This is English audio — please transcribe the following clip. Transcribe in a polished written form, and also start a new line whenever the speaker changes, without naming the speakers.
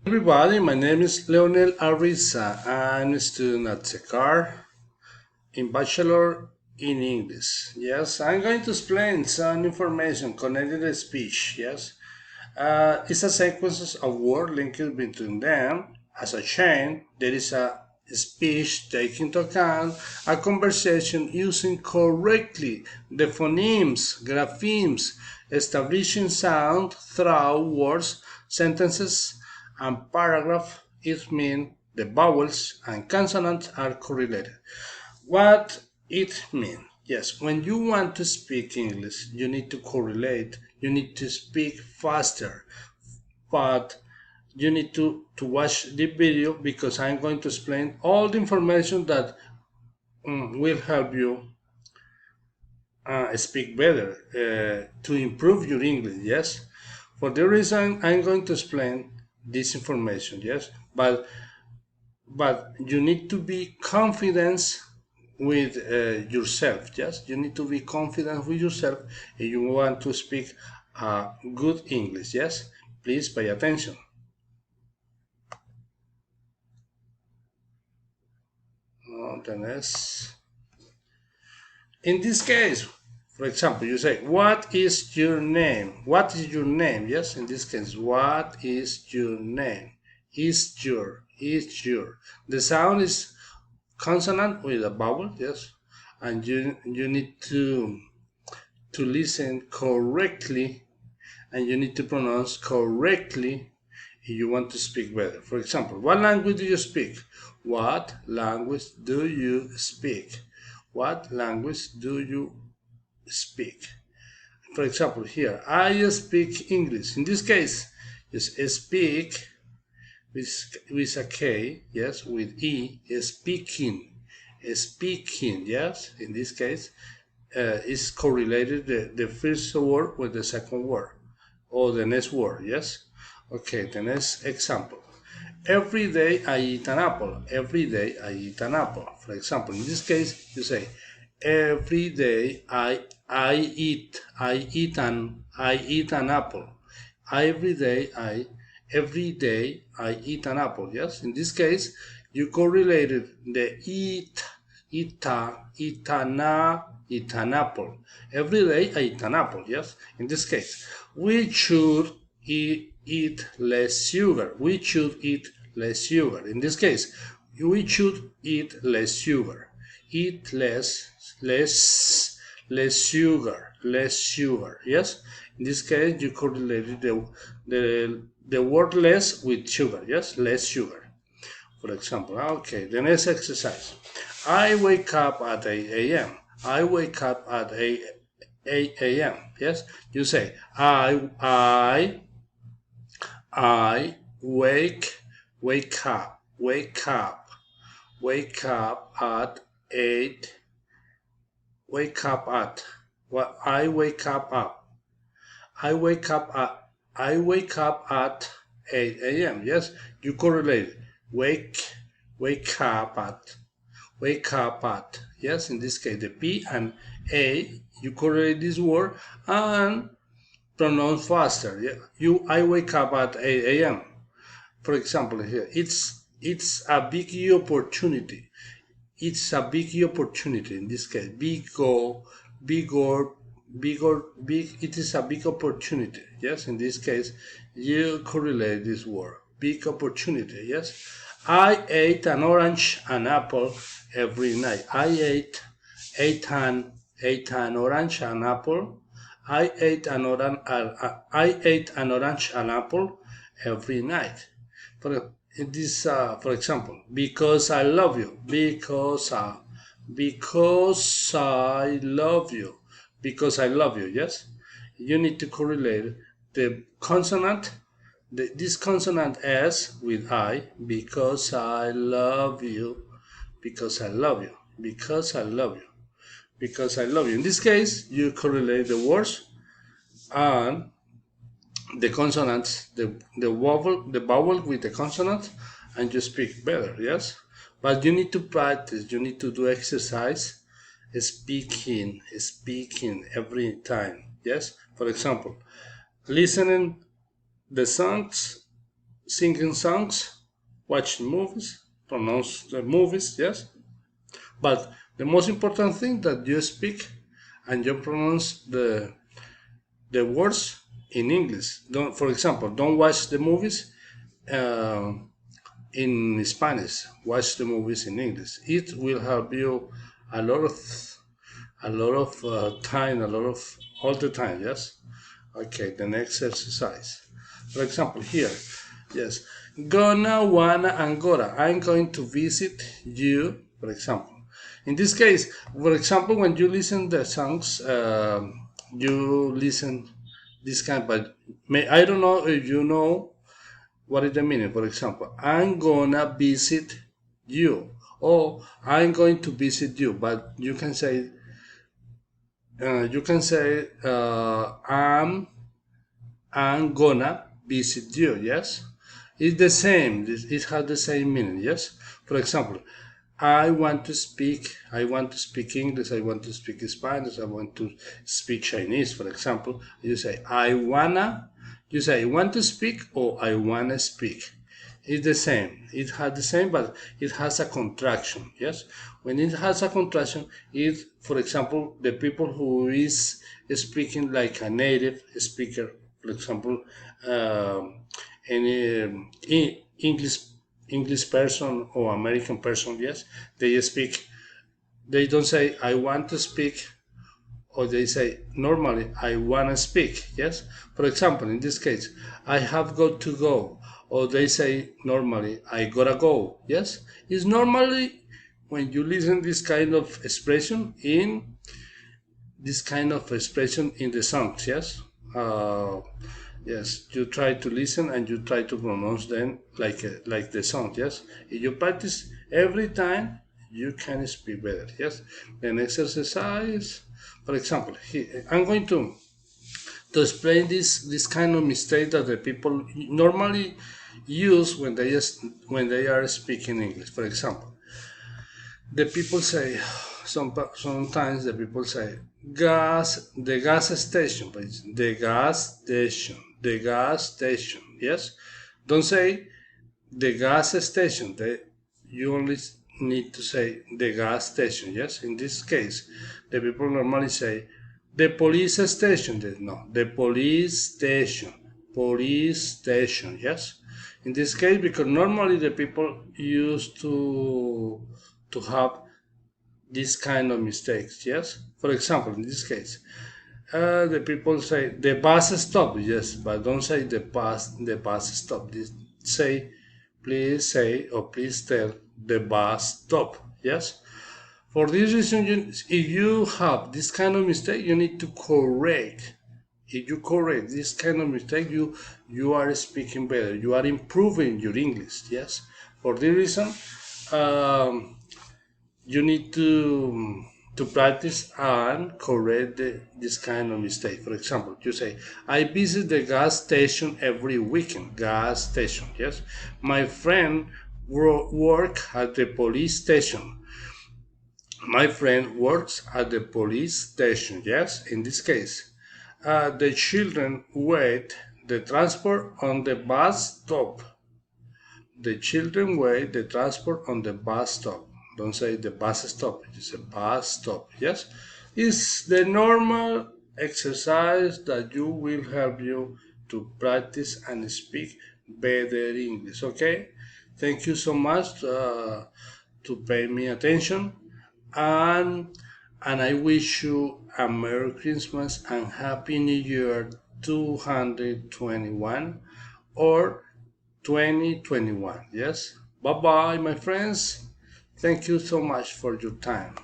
Everybody, my name is Leonel Ariza. I'm a student at Secar in Bachelor in English. Yes, I'm going to explain some information connected to speech. Yes, it's a sequence of words linked between them as a chain. There is a speech taking into account a conversation using correctly the phonemes, graphemes, establishing sound through words, sentences, and paragraph. It means the vowels and consonants are correlated. What it means? Yes, when you want to speak English, you need to correlate, you need to speak faster, but you need to watch the video because I'm going to explain all the information that will help you speak better to improve your English. Yes, for the reason I'm going to explain this information. Yes, but you need to be confident with yourself. Yes, you need to be confident with yourself if you want to speak good English. Yes, please pay attention. The next. In this case, for example, you say, "What is your name?" What is your name? Yes, in this case, what is your name? Is your. The sound is consonant with a vowel. Yes, and you need to listen correctly, and you need to pronounce correctly if you want to speak better. For example, what language do you speak? What language do you speak? What language do you speak? For example, here, I speak English. In this case, is speak with a K, yes, with E, speaking. Speaking, yes, in this case, is correlated the first word with the second word or the next word, yes? Okay, the next example. Every day I eat an apple. Every day I eat an apple. For example, in this case, you say, every day I eat an apple. Every day I eat an apple. Yes, in this case, you correlated the eat an apple. Every day I eat an apple. Yes, in this case, we should eat less sugar. We should eat less sugar. In this case, we should eat less sugar. Eat less sugar, less sugar. Yes, in this case, you correlated the word less with sugar. Yes, less sugar. For example, okay, the next exercise. I wake up at 8 a.m. I wake up at 8 a.m. Yes, you say I wake up wake up at 8 wake up at what I wake up I wake up at I wake up at 8 a.m. Yes, you correlate wake wake up at wake up at. Yes, in this case the P and A, you correlate this word and pronounce faster. Yeah, I wake up at 8 a.m. For example, here it's a big opportunity. It's a big opportunity in this case. Big. It is a big opportunity. Yes, in this case, you correlate this word. Big opportunity. Yes, I ate an orange and apple every night. Ate an orange and apple. I ate an orange and apple every night. For example, because I love you, because I love you, because I love you. Yes, you need to correlate the consonant, this consonant S with I, because I love you, because I love you, because I love you, because I love you. In this case, you correlate the words and the consonants, the vowel with the consonant, and you speak better. Yes, but you need to practice. You need to do exercise, speaking every time. Yes, for example, listening the songs singing songs, watching movies, pronounce the movies, yes. But the most important thing that you speak and you pronounce the words in English. Don't, for example, don't watch the movies uh, in Spanish. Watch the movies in English. It will help you a lot of time, a lot of all the time. Yes. Okay. The next exercise. For example, here, yes, gonna, wanna, and gotta. I'm going to visit you. For example, in this case, for example, when you listen the songs, you listen this kind, but I don't know if you know what is the meaning. For example, I'm gonna visit you, or I'm going to visit you, but you can say I'm gonna visit you. Yes, it's the same. It has the same meaning. Yes. For example, I want to speak English, I want to speak Spanish, I want to speak Chinese, for example. You say, you say, I want to speak or I wanna speak. It's the same. It has the same, but it has a contraction. Yes. When it has a contraction, it, for example, the people who is speaking like a native speaker, for example, any English person or American person, yes, they speak. They don't say I want to speak, or they say normally I wanna speak. Yes. For example, in this case, I have got to go, or they say normally I gotta go. Yes. It's normally when you listen this kind of expression in the songs. Yes. Yes, you try to listen and you try to pronounce them like the song. Yes, if you practice every time, you can speak better. Yes, the next exercise, for example, I'm going to explain this kind of mistake that the people normally use when they are speaking English. For example, the people say sometimes the people say the gas station, please, the gas station. Yes, don't say the gas station. You only need to say the gas station. Yes, in this case, the people normally say the police station. No, the police station. Yes, in this case, because normally the people used to have this kind of mistakes. Yes, for example, in this case, the people say the bus stop. Yes, but don't say the bus stop. Please say or please tell the bus stop. Yes. For this reason, if you have this kind of mistake, you need to correct. If you correct this kind of mistake, you are speaking better. You are improving your English. Yes. For this reason, um, you need to practice and correct this kind of mistake. For example, you say, I visit the gas station every weekend. Gas station. Yes. My friend work at the police station. My friend works at the police station. Yes, in this case, the children wait the transport on the bus stop. The children wait the transport on the bus stop. Don't say the bus stop, it's a bus stop. Yes, it's the normal exercise that you will help you to practice and speak better English. Okay, thank you so much to pay me attention, and I wish you a Merry Christmas and Happy New Year 221 or 2021. Yes. Bye bye, my friends. Thank you so much for your time.